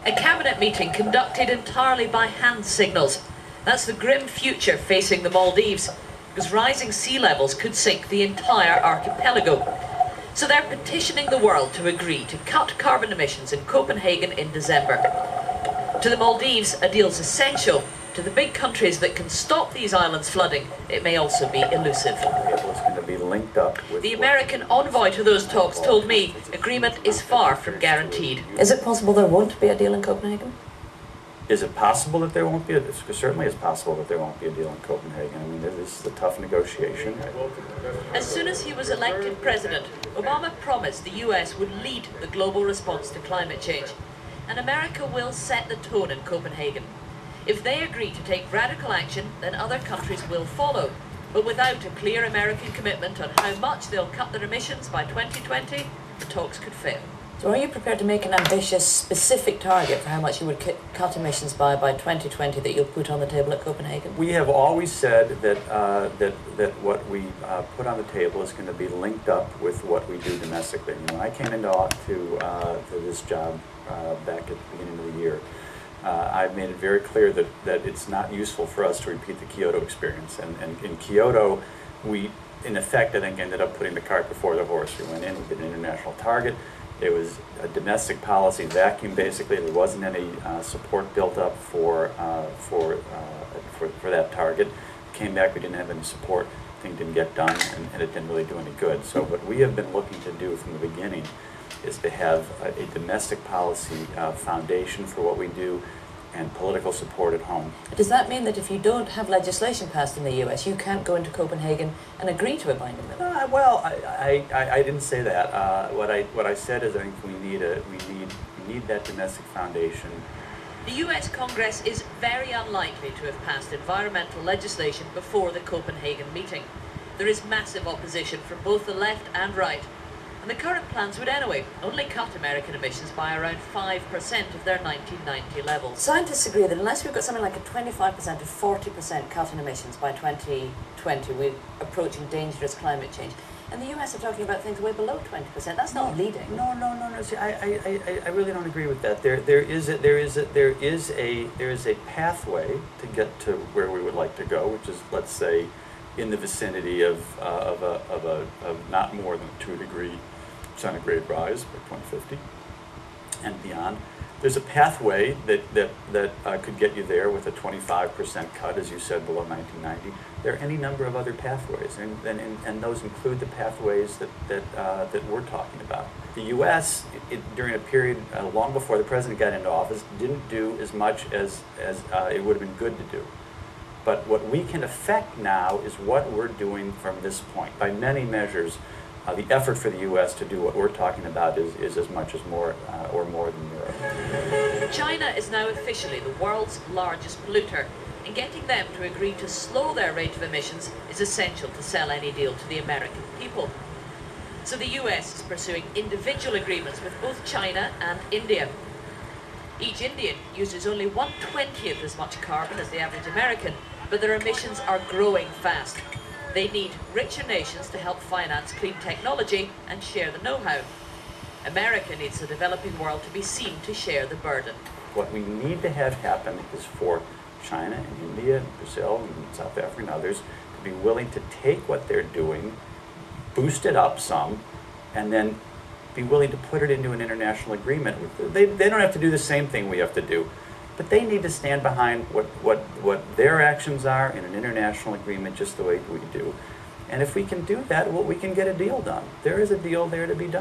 A cabinet meeting conducted entirely by hand signals. That's the grim future facing the Maldives, because rising sea levels could sink the entire archipelago. So they're petitioning the world to agree to cut carbon emissions in Copenhagen in December. To the Maldives, a deal's essential. To the big countries that can stop these islands flooding, it may also be elusive. It's going to be linked up with the American envoy to those talks told me agreement is far from guaranteed. Is it possible there won't be a deal in Copenhagen? Is it possible that there won't be a deal? Certainly it's possible that there won't be a deal in Copenhagen. I mean, this is a tough negotiation. As soon as he was elected president, Obama promised the US would lead the global response to climate change. And America will set the tone in Copenhagen. If they agree to take radical action, then other countries will follow. But without a clear American commitment on how much they'll cut their emissions by 2020, the talks could fail. So are you prepared to make an ambitious, specific target for how much you would cut emissions by 2020 that you'll put on the table at Copenhagen? We have always said that that what we put on the table is going to be linked up with what we do domestically. And when I came to this job back at the beginning of the year, I've made it very clear that it's not useful for us to repeat the Kyoto experience. And in Kyoto, we, in effect, I think, ended up putting the cart before the horse. We went in, we did an international target. It was a domestic policy vacuum, basically. There wasn't any support built up for that target. Came back, we didn't have any support. Thing didn't get done, and it didn't really do any good. So what we have been looking to do from the beginning is to have a domestic policy foundation for what we do and political support at home. Does that mean that if you don't have legislation passed in the US, you can't go into Copenhagen and agree to a binding bill? Well, I didn't say that. What I said is I think we need that domestic foundation. The US Congress is very unlikely to have passed environmental legislation before the Copenhagen meeting. There is massive opposition from both the left and right. And the current plans would anyway only cut American emissions by around 5% of their 1990 levels. Scientists agree that unless we've got something like a 25% to 40% cut in emissions by 2020, we're approaching dangerous climate change. And the US are talking about things way below 20%. That's not leading. No. See, I really don't agree with that. There is a pathway to get to where we would like to go, which is, let's say, in the vicinity of not more than a 2-degree centigrade rise by 2050 and beyond. There's a pathway that could get you there with a 25% cut, as you said, below 1990. There are any number of other pathways, and those include the pathways that we're talking about. The U.S., during a period long before the president got into office, didn't do as much as it would have been good to do. But what we can affect now is what we're doing from this point. By many measures, the effort for the U.S. to do what we're talking about is as much as more or more than Europe. China is now officially the world's largest polluter, and getting them to agree to slow their rate of emissions is essential to sell any deal to the American people. So the U.S. is pursuing individual agreements with both China and India. Each Indian uses only 1/20th as much carbon as the average American, but their emissions are growing fast. They need richer nations to help finance clean technology and share the know-how. America needs the developing world to be seen to share the burden. What we need to have happen is for China and India and Brazil and South Africa and others to be willing to take what they're doing, boost it up some, and then be willing to put it into an international agreement. They don't have to do the same thing we have to do, but they need to stand behind what their actions are in an international agreement just the way we do. And if we can do that, well, we can get a deal done. There is a deal there to be done.